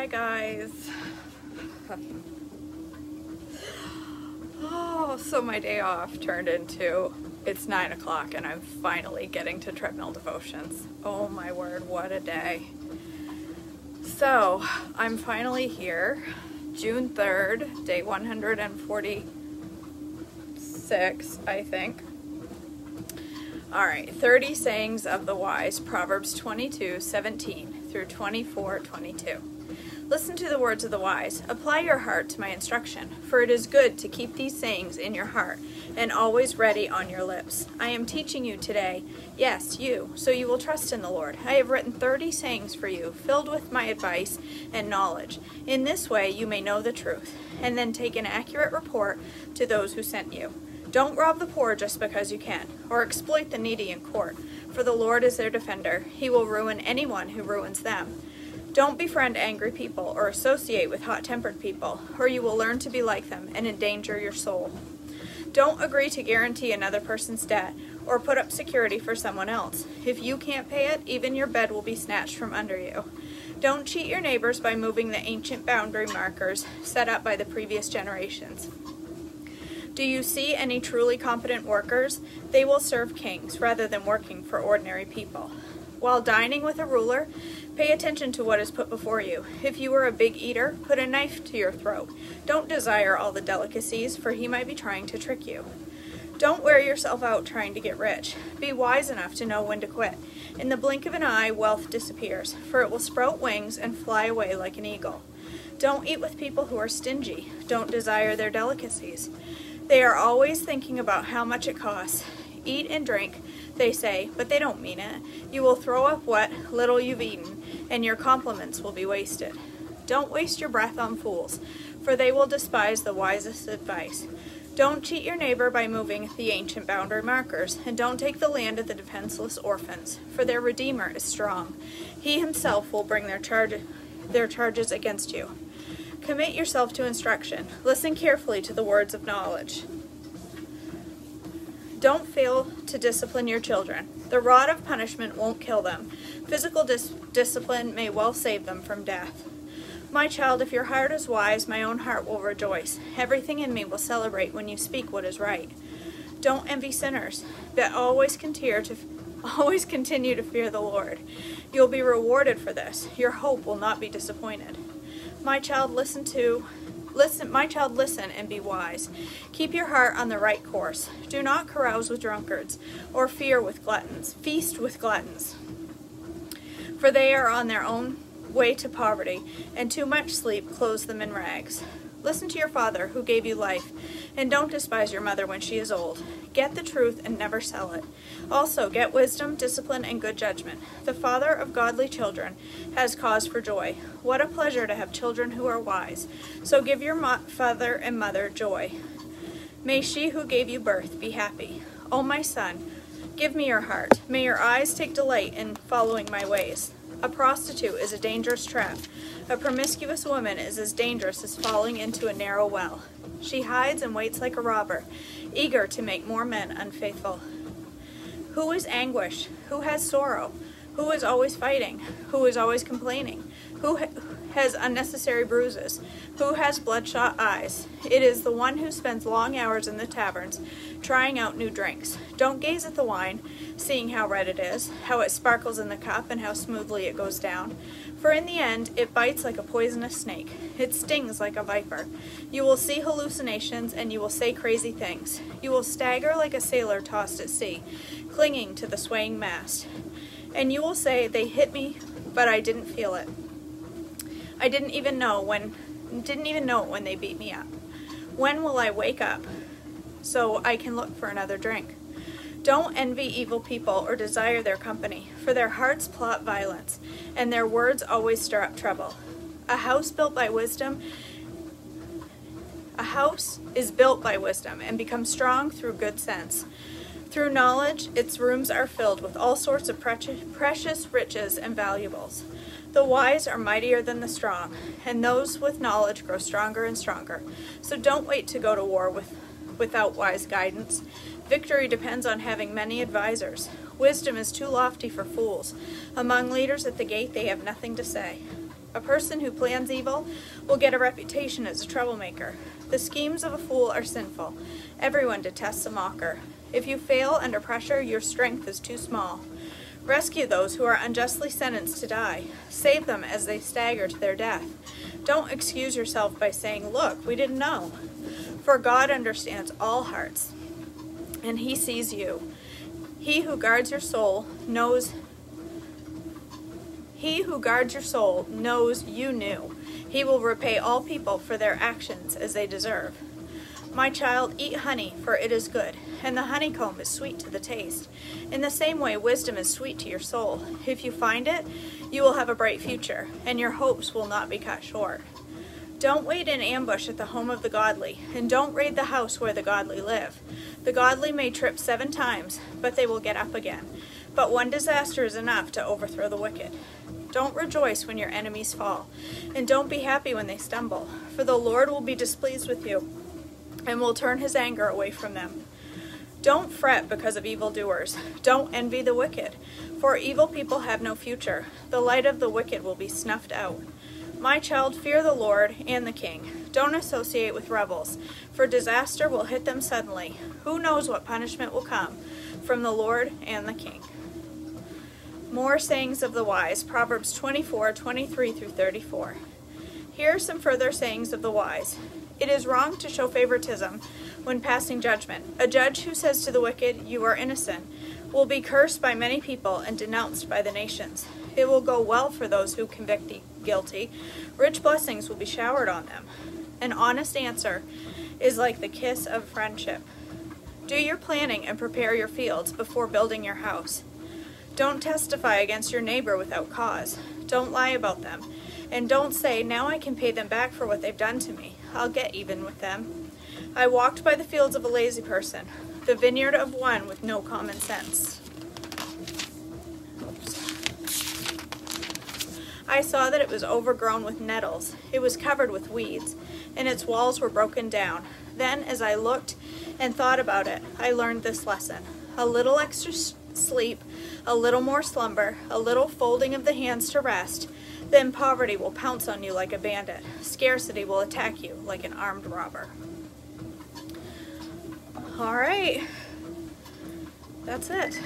Hi guys. Oh, so my day off turned into it's 9 o'clock and I'm finally getting to Treadmill Devotions. Oh my word, what a day. So I'm finally here, June 3rd, day 146, I think. Alright, 30 sayings of the wise, Proverbs 22:17 through 24:22. Listen to the words of the wise. Apply your heart to my instruction, for it is good to keep these sayings in your heart and always ready on your lips. I am teaching you today, yes, you, so you will trust in the Lord. I have written 30 sayings for you, filled with my advice and knowledge. In this way you may know the truth, and then take an accurate report to those who sent you. Don't rob the poor just because you can, or exploit the needy in court, for the Lord is their defender. He will ruin anyone who ruins them. Don't befriend angry people or associate with hot-tempered people, or you will learn to be like them and endanger your soul. Don't agree to guarantee another person's debt or put up security for someone else. If you can't pay it, even your bed will be snatched from under you. Don't cheat your neighbors by moving the ancient boundary markers set up by the previous generations. Do you see any truly competent workers? They will serve kings rather than working for ordinary people. While dining with a ruler, pay attention to what is put before you. If you are a big eater, put a knife to your throat. Don't desire all the delicacies, for he might be trying to trick you. Don't wear yourself out trying to get rich. Be wise enough to know when to quit. In the blink of an eye, wealth disappears, for it will sprout wings and fly away like an eagle. Don't eat with people who are stingy. Don't desire their delicacies. They are always thinking about how much it costs. Eat and drink, they say, but they don't mean it. You will throw up what little you've eaten, and your compliments will be wasted. Don't waste your breath on fools, for they will despise the wisest advice. Don't cheat your neighbor by moving the ancient boundary markers, and don't take the land of the defenseless orphans, for their Redeemer is strong. He himself will bring their charges against you. Commit yourself to instruction. Listen carefully to the words of knowledge. Don't fail to discipline your children. The rod of punishment won't kill them. Physical discipline may well save them from death. My child, if your heart is wise, my own heart will rejoice. Everything in me will celebrate when you speak what is right. Don't envy sinners, but always continue to fear the Lord. You'll be rewarded for this. Your hope will not be disappointed. My child, listen and be wise. Keep your heart on the right course. Do not carouse with drunkards, or feast with gluttons. For they are on their own way to poverty, and too much sleep clothes them in rags. Listen to your father, who gave you life, and don't despise your mother when she is old. Get the truth and never sell it. Also, get wisdom, discipline, and good judgment. The father of godly children has cause for joy. What a pleasure to have children who are wise. So give your father and mother joy. May she who gave you birth be happy. O my son, give me your heart. May your eyes take delight in following my ways. A prostitute is a dangerous trap. A promiscuous woman is as dangerous as falling into a narrow well. She hides and waits like a robber, eager to make more men unfaithful. Who is anguish? Who has sorrow? Who is always fighting? Who is always complaining? Who has unnecessary bruises? Who has bloodshot eyes? It is the one who spends long hours in the taverns, trying out new drinks. Don't gaze at the wine, seeing how red it is, how it sparkles in the cup, and how smoothly it goes down. For in the end, it bites like a poisonous snake. It stings like a viper. You will see hallucinations, and you will say crazy things. You will stagger like a sailor tossed at sea, clinging to the swaying mast. And you will say, they hit me, but I didn't feel it. I didn't even know it when they beat me up. When will I wake up so I can look for another drink? Don't envy evil people or desire their company, for their hearts plot violence, and their words always stir up trouble. A house is built by wisdom and becomes strong through good sense. Through knowledge, its rooms are filled with all sorts of precious riches and valuables. The wise are mightier than the strong, and those with knowledge grow stronger and stronger. So don't wait to go to war without wise guidance. Victory depends on having many advisors. Wisdom is too lofty for fools. Among leaders at the gate they have nothing to say. A person who plans evil will get a reputation as a troublemaker. The schemes of a fool are sinful. Everyone detests a mocker. If you fail under pressure, your strength is too small. Rescue those who are unjustly sentenced to die. Save them as they stagger to their death. Don't excuse yourself by saying, "Look, we didn't know." For God understands all hearts, and He sees you. He who guards your soul knows you knew. He will repay all people for their actions as they deserve. My child, eat honey, for it is good, and the honeycomb is sweet to the taste. In the same way, wisdom is sweet to your soul. If you find it, you will have a bright future, and your hopes will not be cut short. Don't wait in ambush at the home of the godly, and don't raid the house where the godly live. The godly may trip 7 times, but they will get up again. But one disaster is enough to overthrow the wicked. Don't rejoice when your enemies fall, and don't be happy when they stumble, for the Lord will be displeased with you, and will turn His anger away from them. Don't fret because of evildoers. Don't envy the wicked, for evil people have no future. The light of the wicked will be snuffed out. My child, fear the Lord and the King. Don't associate with rebels, for disaster will hit them suddenly. Who knows what punishment will come from the Lord and the King? More sayings of the wise, Proverbs 24:23-34. Here are some further sayings of the wise. It is wrong to show favoritism when passing judgment. A judge who says to the wicked, "You are innocent," will be cursed by many people and denounced by the nations. It will go well for those who convict the guilty. Rich blessings will be showered on them. An honest answer is like the kiss of friendship. Do your planning and prepare your fields before building your house. Don't testify against your neighbor without cause. Don't lie about them. And don't say, "Now I can pay them back for what they've done to me. I'll get even with them." I walked by the fields of a lazy person, the vineyard of one with no common sense. I saw that it was overgrown with nettles. It was covered with weeds, and its walls were broken down. Then, as I looked and thought about it, I learned this lesson. A little extra sleep, a little more slumber, a little folding of the hands to rest, then poverty will pounce on you like a bandit. Scarcity will attack you like an armed robber. All right. That's it.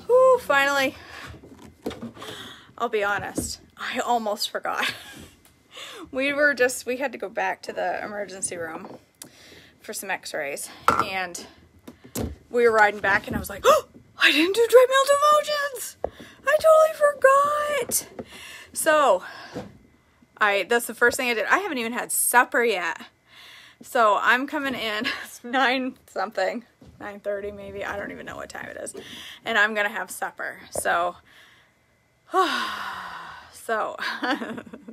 Whew, finally. I'll be honest, I almost forgot. We had to go back to the emergency room for some x-rays, and we were riding back, and I was like, "Oh, I didn't do Treadmill Devotions! I totally forgot!" So, that's the first thing I did. I haven't even had supper yet. So, I'm coming in, it's 9:30 maybe, I don't even know what time it is, and I'm gonna have supper. So,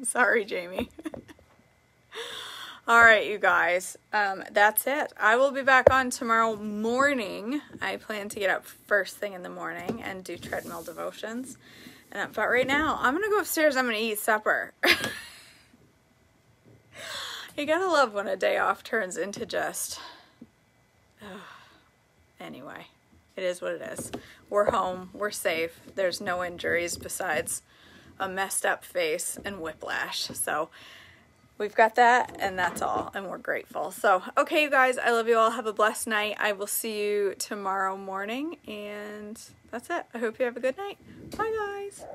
sorry, Jamie. All right, you guys, that's it. I will be back on tomorrow morning. I plan to get up first thing in the morning and do Treadmill Devotions. But right now, I'm going to go upstairs. I'm going to eat supper. You gotta love when a day off turns into just... Anyway, it is what it is. We're home. We're safe. There's no injuries besides a messed up face and whiplash. So we've got that, and that's all, and we're grateful. So, okay, you guys, I love you all. Have a blessed night. I will see you tomorrow morning, and that's it. I hope you have a good night. Bye, guys.